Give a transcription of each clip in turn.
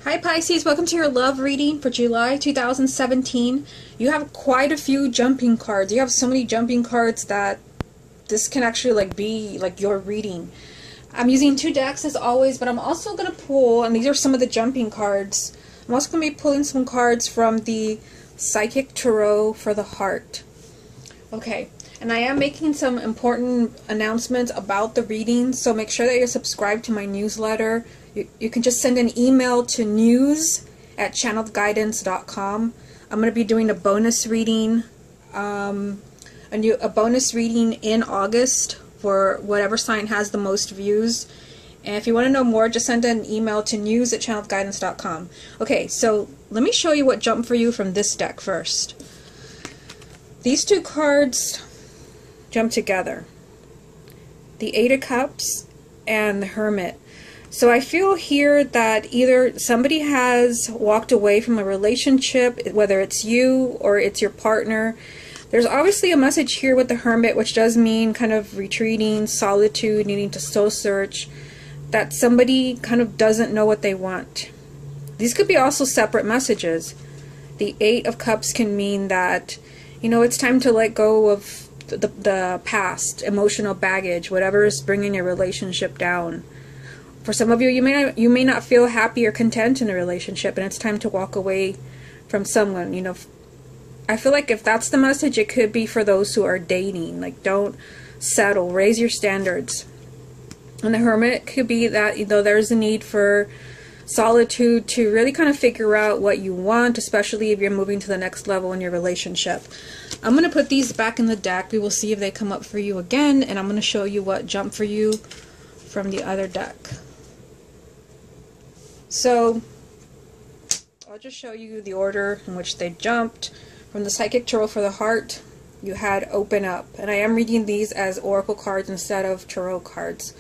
Hi Pisces, welcome to your love reading for July 2017. You have quite a few jumping cards. You have so many jumping cards that this can actually be your reading. I'm using two decks as always, but I'm also going to pull, and these are some of the jumping cards. I'm also going to be pulling some cards from the Psychic Tarot for the Heart. Okay, and I am making some important announcements about the reading, so make sure that you're subscribed to my newsletter. You can just send an email to news@channeledguidance.com. I'm going to be doing a bonus reading, a bonus reading in August for whatever sign has the most views. And if you want to know more, just send an email to news@channeledguidance.com. Okay, so let me show you what jumped for you from this deck first. These two cards jump together. The Eight of Cups and the Hermit. So I feel here that either somebody has walked away from a relationship, whether it's you or it's your partner. There's obviously a message here with the Hermit, which does mean kind of retreating, solitude, needing to soul search, that somebody kind of doesn't know what they want. These could be also separate messages. The Eight of Cups can mean that, you know, it's time to let go of the past, emotional baggage, whatever is bringing your relationship down. For some of you, you may not feel happy or content in a relationship, and it's time to walk away from someone. You know, I feel like if that's the message, it could be for those who are dating. Like, don't settle, raise your standards. And the Hermit could be that, you know, there's a need for solitude to really kind of figure out what you want, especially if you're moving to the next level in your relationship. I'm going to put these back in the deck. We will see if they come up for you again, and I'm going to show you what jumped for you from the other deck. So I'll just show you the order in which they jumped. From the Psychic Tarot for the Heart, you had Open Up, and I am reading these as oracle cards instead of tarot cards.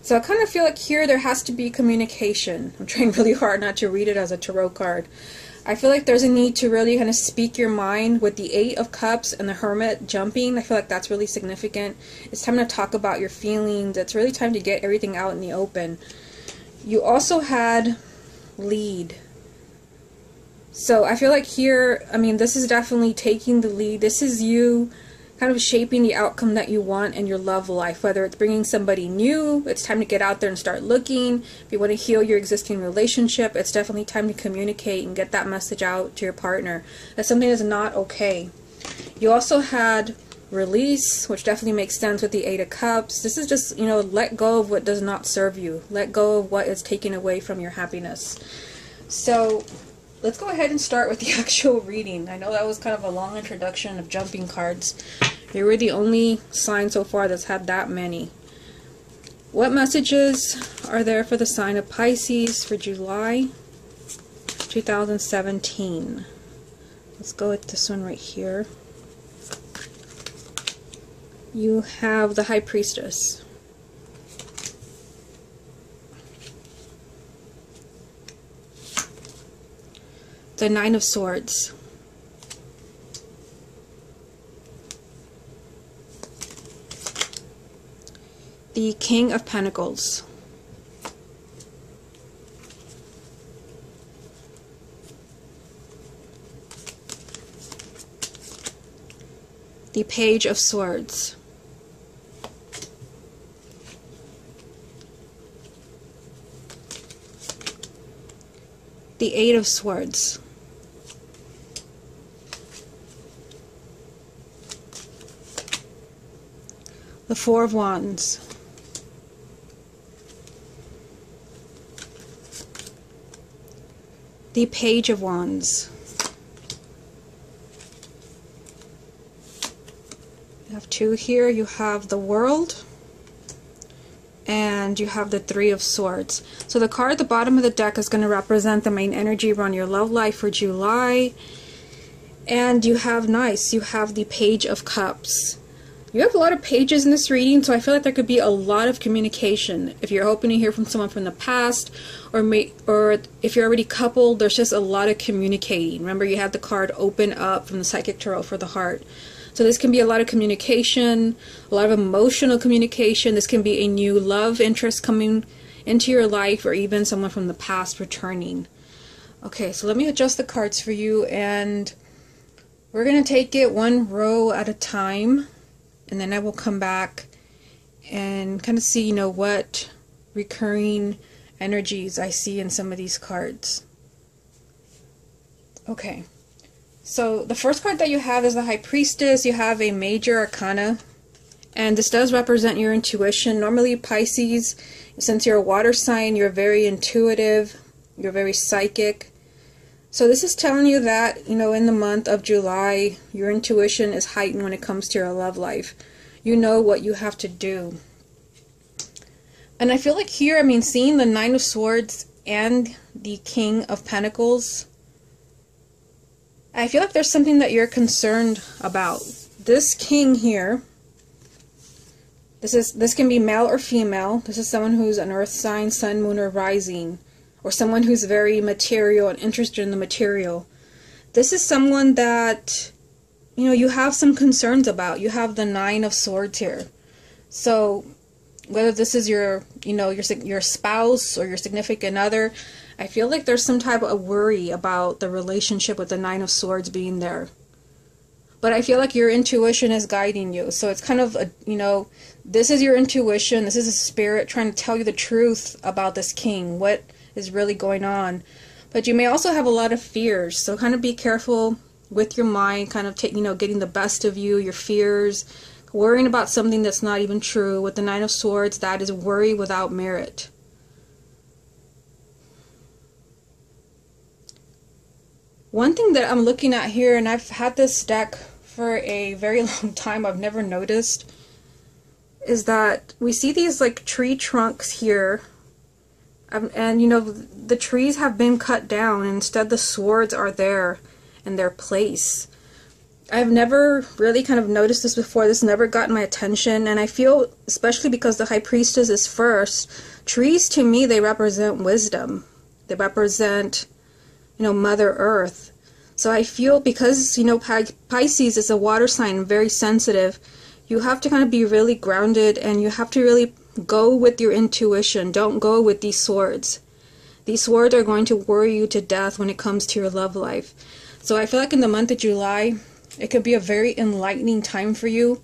So I kind of feel like here there has to be communication. I'm trying really hard not to read it as a tarot card. I feel like there's a need to really kind of speak your mind with the Eight of Cups and the Hermit jumping. I feel like that's really significant. It's time to talk about your feelings. It's really time to get everything out in the open. You also had Lead. So I feel like here, I mean, this is definitely taking the lead. This is you kind of shaping the outcome that you want in your love life, whether it's bringing somebody new, it's time to get out there and start looking. If you want to heal your existing relationship, it's definitely time to communicate and get that message out to your partner that something is not okay. You also had Release, which definitely makes sense with the Eight of Cups. This is just, you know, let go of what does not serve you. Let go of what is taken away from your happiness. So let's go ahead and start with the actual reading. I know that was kind of a long introduction of jumping cards. You were the only sign so far that's had that many. What messages are there for the sign of Pisces for July 2017? Let's go with this one right here. You have the High Priestess. The Nine of Swords. The King of Pentacles. The Page of Swords. The Eight of Swords. The Four of Wands. The Page of Wands. You have two here. You have the World, and you have the Three of Swords. So the card at the bottom of the deck is going to represent the main energy around your love life for July. And you have, nice, you have the Page of Cups. You have a lot of pages in this reading, so I feel like there could be a lot of communication. If you're hoping to hear from someone from the past, or if you're already coupled, there's just a lot of communicating. Remember, you have the card Open Up from the Psychic Tarot for the Heart. So this can be a lot of communication, a lot of emotional communication. This can be a new love interest coming into your life, or even someone from the past returning. Okay, so let me adjust the cards for you, and we're going to take it one row at a time, and then I will come back and kind of see, you know, what recurring energies I see in some of these cards. Okay, so the first card that you have is the High Priestess. You have a major arcana, and this does represent your intuition. Normally, Pisces, since you're a water sign, you're very intuitive, you're very psychic. So this is telling you that, you know, in the month of July, your intuition is heightened when it comes to your love life. You know what you have to do. And I feel like here, I mean, seeing the Nine of Swords and the King of Pentacles, I feel like there's something that you're concerned about. This king here, this can be male or female. This is someone who's an earth sign, sun, moon, or rising. Or someone who's very material and interested in the material. This is someone that, you know, you have some concerns about. You have the Nine of Swords here. So whether this is your, you know, your spouse or your significant other, I feel like there's some type of worry about the relationship with the Nine of Swords being there. But I feel like your intuition is guiding you. So it's kind of, you know, this is your intuition. This is a spirit trying to tell you the truth about this king. What is really going on. But you may also have a lot of fears, so kind of be careful with your mind, kind of you know, getting the best of you, your fears, worrying about something that's not even true. With the Nine of Swords, that is worry without merit. One thing that I'm looking at here, and I've had this deck for a very long time, I've never noticed, is that we see these like tree trunks here. And you know, the trees have been cut down, and instead the swords are there in their place. I've never really kind of noticed this before. This never gotten my attention, and I feel, especially because the High Priestess is first, trees to me, they represent wisdom. They represent, you know, Mother Earth. So I feel, because, you know, Pisces is a water sign, very sensitive, you have to kind of be really grounded, and you have to really go with your intuition. Don't go with these swords. These swords are going to worry you to death when it comes to your love life. So I feel like in the month of July, it could be a very enlightening time for you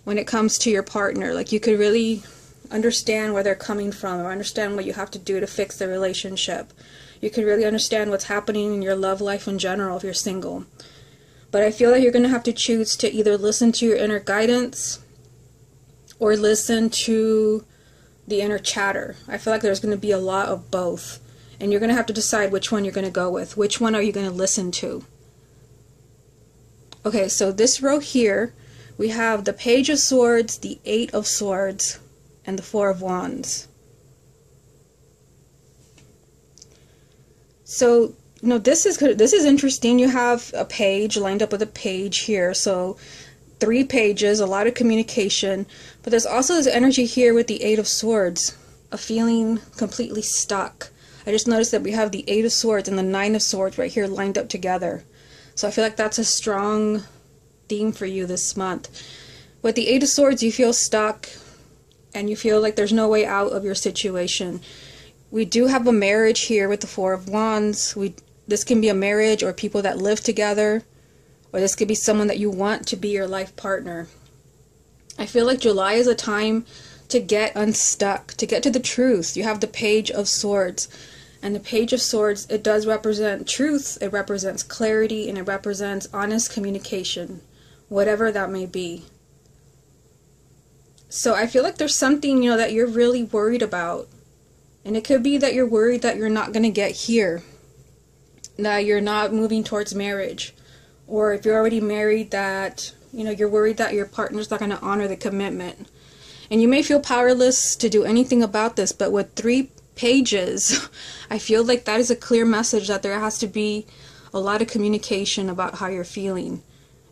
when it comes to your partner. Like, you could really understand where they're coming from, or understand what you have to do to fix the relationship. You could really understand what's happening in your love life in general if you're single. But I feel like you're going to have to choose to either listen to your inner guidance or listen to the inner chatter. I feel like there's going to be a lot of both, and you're going to have to decide which one you're going to go with. Which one are you going to listen to? Okay, so this row here, we have the Page of Swords, the Eight of Swords, and the Four of Wands. So, you know, this is interesting. You have a page lined up with a page here, so 3 pages, a lot of communication, but there's also this energy here with the Eight of Swords, a feeling completely stuck. I just noticed that we have the Eight of Swords and the Nine of Swords right here lined up together. So I feel like that's a strong theme for you this month. With the Eight of Swords, you feel stuck, and you feel like there's no way out of your situation. We do have a marriage here with the Four of Wands. This can be a marriage or people that live together. Or this could be someone that you want to be your life partner. I feel like July is a time to get unstuck, to get to the truth. You have the Page of Swords. And the Page of Swords, it does represent truth, it represents clarity, and it represents honest communication, whatever that may be. So I feel like there's something, you know, that you're really worried about. And it could be that you're worried that you're not going to get here, that you're not moving towards marriage. Or if you're already married, that, you know, you're worried that your partner's not going to honor the commitment. And you may feel powerless to do anything about this, but with 3 pages, I feel like that is a clear message that there has to be a lot of communication about how you're feeling.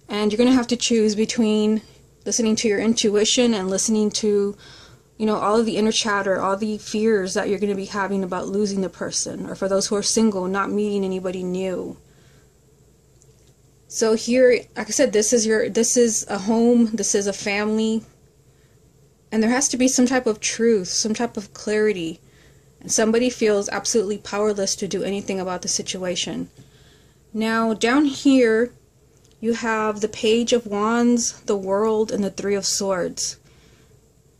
And you're going to have to choose between listening to your intuition and listening to, you know, all of the inner chatter, all the fears that you're going to be having about losing the person, or for those who are single, not meeting anybody new. So here, like I said, this is a home, this is a family, and there has to be some type of truth, some type of clarity. And somebody feels absolutely powerless to do anything about the situation. Now, down here, you have the Page of Wands, the World, and the Three of Swords.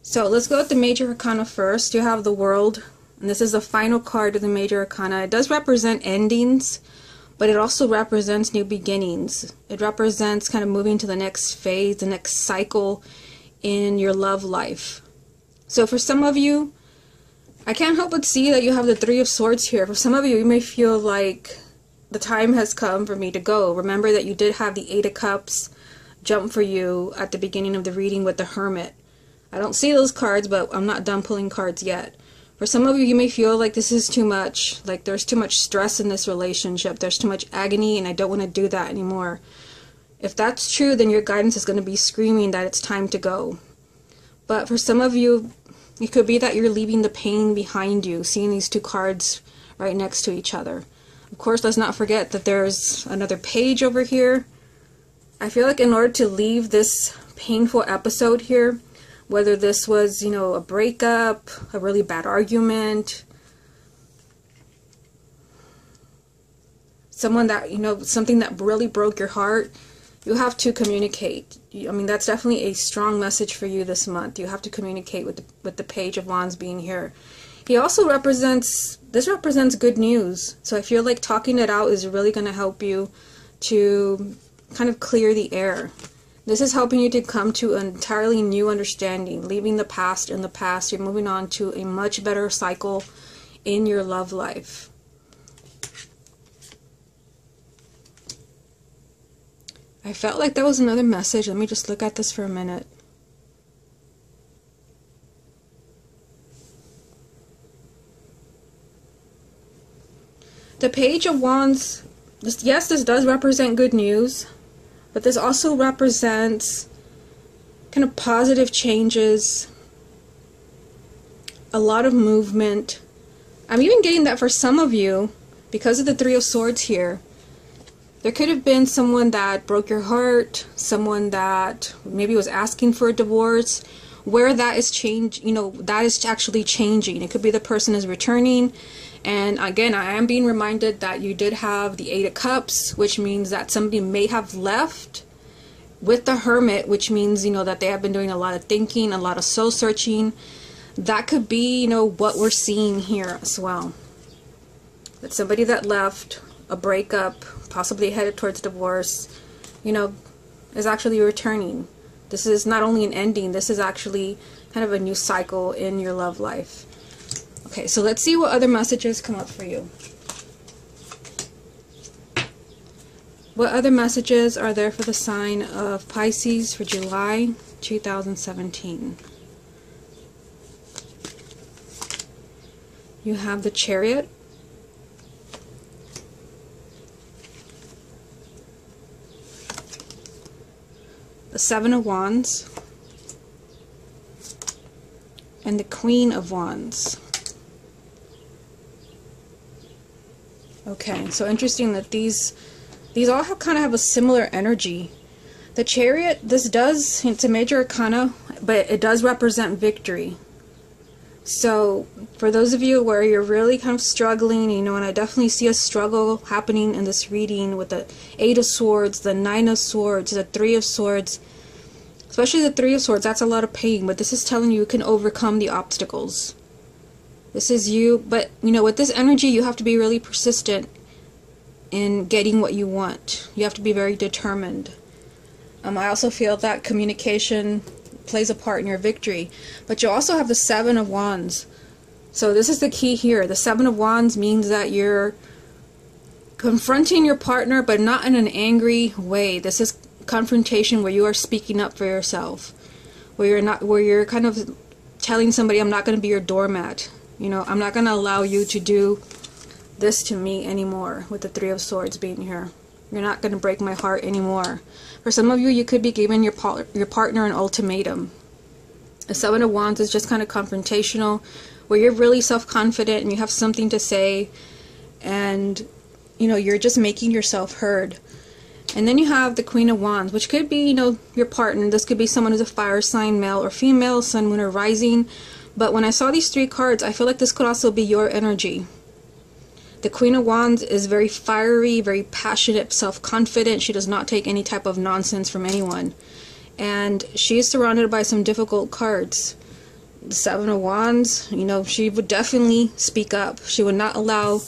So let's go with the Major Arcana first. You have the World, and this is the final card of the Major Arcana. It does represent endings, but it also represents new beginnings. It represents kind of moving to the next phase, the next cycle in your love life. So for some of you, I can't help but see that you have the Three of Swords here. For some of you, you may feel like the time has come for me to go. Remember that you did have the Eight of Cups jump for you at the beginning of the reading with the Hermit. I don't see those cards, but I'm not done pulling cards yet. For some of you, you may feel like this is too much, like there's too much stress in this relationship, there's too much agony, and I don't want to do that anymore. If that's true, then your guidance is going to be screaming that it's time to go. But for some of you, it could be that you're leaving the pain behind you, seeing these two cards right next to each other. Of course, let's not forget that there's another page over here. I feel like in order to leave this painful episode here, whether this was, you know, a breakup, a really bad argument, someone that, you know, something that really broke your heart, you have to communicate. I mean, that's definitely a strong message for you this month. You have to communicate with the Page of Wands being here. He also represents, this represents good news. So I feel like talking it out is really going to help you to kind of clear the air. This is helping you to come to an entirely new understanding, leaving the past in the past. You're moving on to a much better cycle in your love life. I felt like that was another message. Let me just look at this for a minute. The Page of Wands, yes, this does represent good news, but this also represents kind of positive changes, a lot of movement. I'm even getting that for some of you, because of the Three of Swords here, there could have been someone that broke your heart, someone that maybe was asking for a divorce, where that is change, you know, that is actually changing. It could be the person is returning. And again, I am being reminded that you did have the Eight of Cups, which means that somebody may have left, with the Hermit, which means, you know, that they have been doing a lot of thinking, a lot of soul searching. That could be, you know, what we're seeing here as well. That somebody that left, a breakup, possibly headed towards divorce, you know, is actually returning. This is not only an ending, this is actually kind of a new cycle in your love life. Okay, so let's see what other messages come up for you. What other messages are there for the sign of Pisces for July 2017? You have the Chariot, the Seven of Wands, and the Queen of Wands. Okay, so interesting that these all kind of have a similar energy. The Chariot, it's a major arcana, but it does represent victory. So for those of you where you're really kind of struggling, you know, and I definitely see a struggle happening in this reading with the Eight of Swords, the Nine of Swords, the Three of Swords, especially the Three of Swords, that's a lot of pain, but this is telling you can overcome the obstacles. This is you, but you know, with this energy, you have to be really persistent in getting what you want. You have to be very determined. I also feel that communication plays a part in your victory. But you also have the Seven of Wands. So this is the key here. The Seven of Wands means that you're confronting your partner, but not in an angry way. This is confrontation where you are speaking up for yourself. Where you're kind of telling somebody, I'm not going to be your doormat. You know, I'm not going to allow you to do this to me anymore, with the Three of Swords being here. You're not going to break my heart anymore. For some of you, you could be giving your partner an ultimatum. The Seven of Wands is just kind of confrontational, where you're really self-confident and you have something to say, and you know, you're just making yourself heard. And then you have the Queen of Wands, which could be, you know, your partner. This could be someone who's a fire sign, male or female, sun, moon, or rising. But when I saw these 3 cards, I feel like this could also be your energy. The Queen of Wands is very fiery, very passionate, self-confident. She does not take any type of nonsense from anyone. And she is surrounded by some difficult cards. The 7 of Wands, you know, she would definitely speak up. She would not allow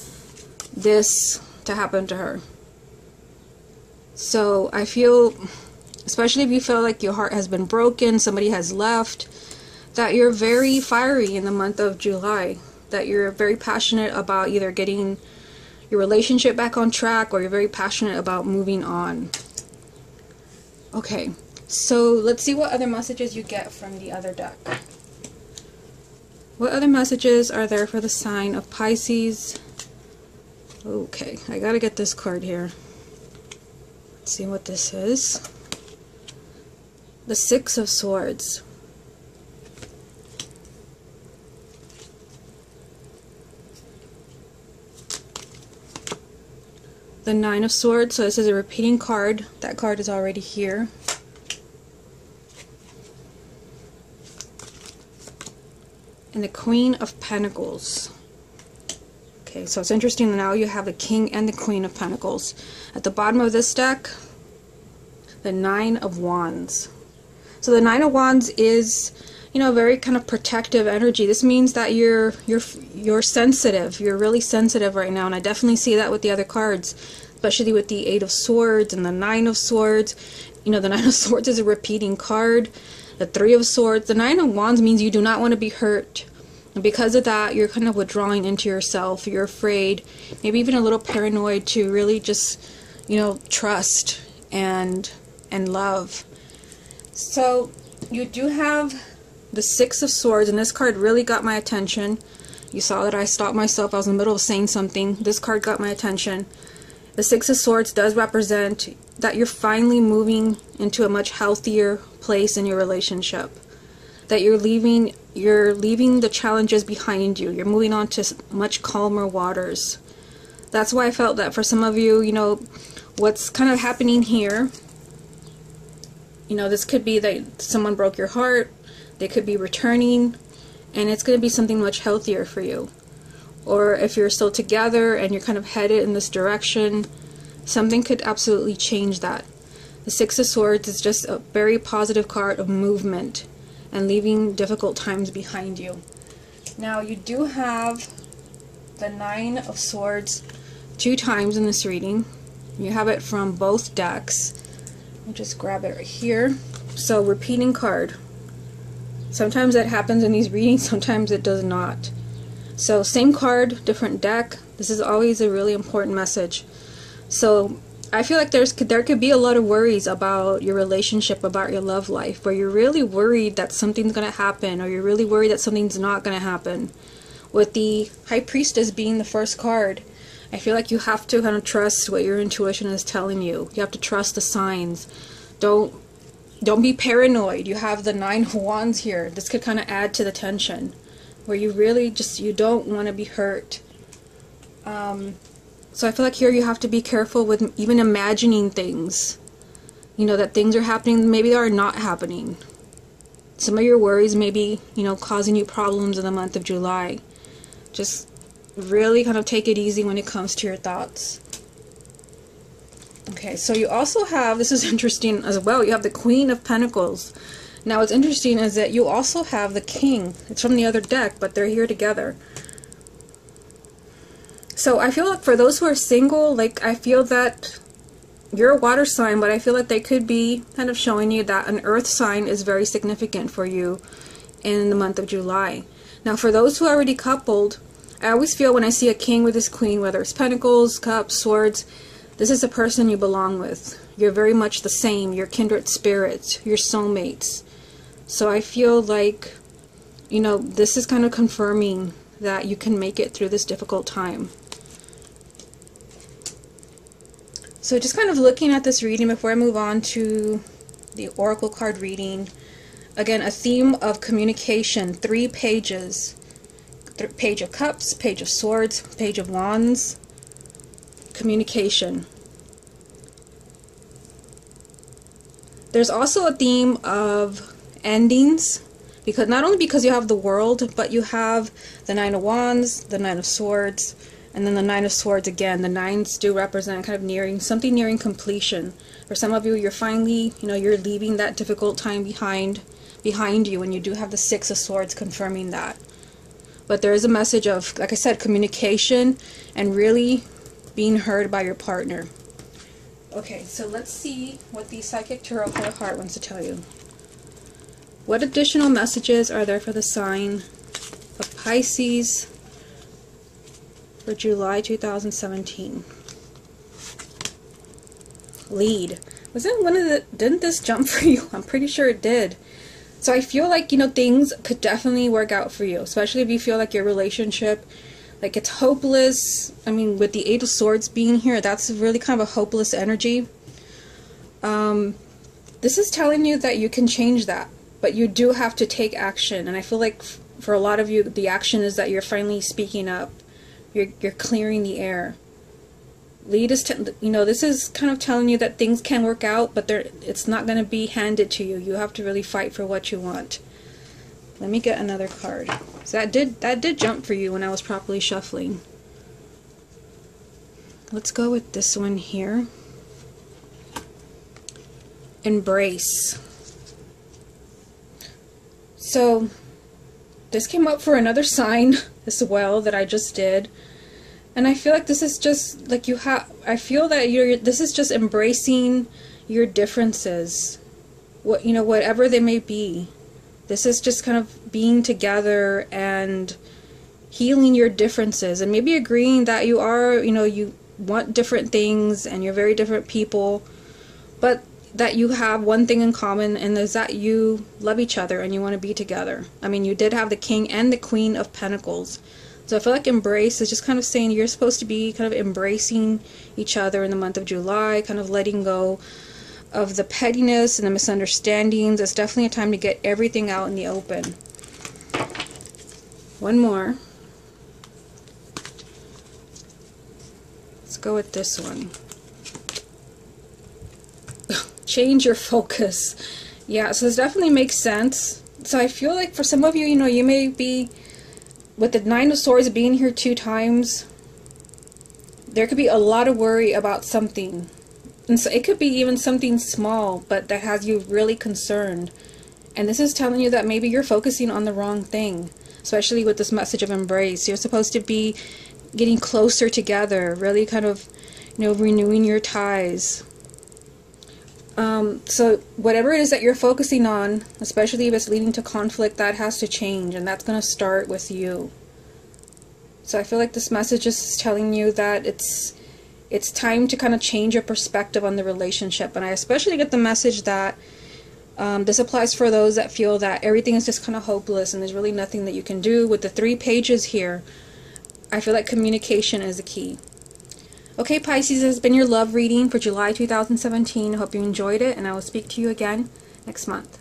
this to happen to her. So I feel, especially if you feel like your heart has been broken, somebody has left, that you're very fiery in the month of July. That you're very passionate about either getting your relationship back on track, or you're very passionate about moving on. Okay, so let's see what other messages you get from the other deck. What other messages are there for the sign of Pisces? Okay, I gotta get this card here. Let's see what this is. The 6 of Swords. The 9 of Swords, so this is a repeating card. That card is already here. And the Queen of Pentacles. Okay, so it's interesting, now you have the King and the Queen of Pentacles. At the bottom of this deck, the 9 of Wands. So the 9 of Wands is, you know, very kind of protective energy. This means that you're sensitive. You're really sensitive right now, and I definitely see that with the other cards, especially with the 8 of Swords and the 9 of Swords. You know, the 9 of Swords is a repeating card. The 3 of Swords. The 9 of Wands means you do not want to be hurt. And because of that, you're kind of withdrawing into yourself. You're afraid, maybe even a little paranoid to really just, you know, trust and love. So you do have the 6 of Swords, and this card really got my attention. You saw that I stopped myself. I was in the middle of saying something. This card got my attention. The 6 of Swords does represent that you're finally moving into a much healthier place in your relationship. That you're leaving the challenges behind you. You're moving on to much calmer waters. That's why I felt that for some of you, you know, what's kind of happening here, you know, this could be that someone broke your heart. They could be returning, and it's going to be something much healthier for you. Or if you're still together and you're kind of headed in this direction, something could absolutely change that. The 6 of Swords is just a very positive card of movement and leaving difficult times behind you. Now you do have the 9 of Swords 2 times in this reading. You have it from both decks. I'll just grab it right here. So repeating card. Sometimes that happens in these readings, sometimes it does not. So same card, different deck. This is always a really important message. So I feel like there could be a lot of worries about your relationship, about your love life, where you're really worried that something's going to happen, or you're really worried that something's not going to happen. With the High Priestess being the first card, I feel like you have to kind of trust what your intuition is telling you. You have to trust the signs. Don't be paranoid. You have the 9 of Wands here. This could kind of add to the tension, where you really you don't want to be hurt. So I feel like here you have to be careful with even imagining things. You know, that things are happening, maybe they are not happening. Some of your worries may be, you know, causing you problems in the month of July. Just really kind of take it easy when it comes to your thoughts. Okay, so you also have, this is interesting as well, you have the Queen of Pentacles. Now what's interesting is that you also have the King. It's from the other deck, but they're here together. So I feel like for those who are single, like I feel that you're a water sign, but I feel like they could be kind of showing you that an earth sign is very significant for you in the month of July. Now for those who are already coupled, I always feel when I see a king with his queen, whether it's pentacles, cups, swords, this is the person you belong with. You're very much the same. You're kindred spirits. You're soulmates. So I feel like, you know, this is kind of confirming that you can make it through this difficult time. So just kind of looking at this reading before I move on to the oracle card reading. Again, a theme of communication. 3 pages. Page of Cups, Page of Swords, Page of Wands. Communication. There's also a theme of endings. Because not only because you have the World, but you have the Nine of Wands, the Nine of Swords, and then the Nine of Swords again. The nines do represent kind of nearing completion. For some of you, you're finally, you're leaving that difficult time behind you, and you do have the Six of Swords confirming that. But there is a message of, like I said, communication and really being heard by your partner. Okay, so let's see what the Psychic Tarot for the Heart wants to tell you. What additional messages are there for the sign of Pisces for July 2017? Lead. Wasn't one of the, didn't this jump for you? I'm pretty sure it did. So I feel like, things could definitely work out for you, especially if you feel like your relationship, like it's hopeless. I mean, with the Eight of Swords being here, that's really kind of a hopeless energy. This is telling you that you can change that, but you do have to take action. And I feel like for a lot of you, the action is that you're finally speaking up. You're clearing the air. Lead is, this is kind of telling you that things can work out, but it's not going to be handed to you. You have to really fight for what you want. Let me get another card. So that did jump for you when I was properly shuffling. Let's go with this one here. Embrace. So this came up for another sign as well that I just did. And I feel like this is just like I feel that this is just embracing your differences. Whatever they may be. This is just kind of being together and healing your differences, and maybe agreeing that you are, you want different things and you're very different people, but that you have one thing in common, and is that you love each other and you want to be together. I mean, you did have the King and the Queen of Pentacles. So I feel like embrace is just kind of saying you're supposed to be kind of embracing each other in the month of July, kind of letting go of the pettiness and the misunderstandings. It's definitely a time to get everything out in the open. One more. Let's go with this one. Change your focus. Yeah, so this definitely makes sense. So I feel like for some of you, you may be, with the Nine of Swords being here 2 times, there could be a lot of worry about something. And so it could be even something small, but that has you really concerned. And this is telling you that maybe you're focusing on the wrong thing, especially with this message of embrace. You're supposed to be getting closer together, really kind of, renewing your ties. So whatever it is that you're focusing on, especially if it's leading to conflict, that has to change, and that's going to start with you. So I feel like this message is telling you that it's time to kind of change your perspective on the relationship. And I especially get the message that this applies for those that feel that everything is just kind of hopeless and there's really nothing that you can do. With the 3 pages here, I feel like communication is the key. Okay, Pisces, this has been your love reading for July 2017. I hope you enjoyed it, and I will speak to you again next month.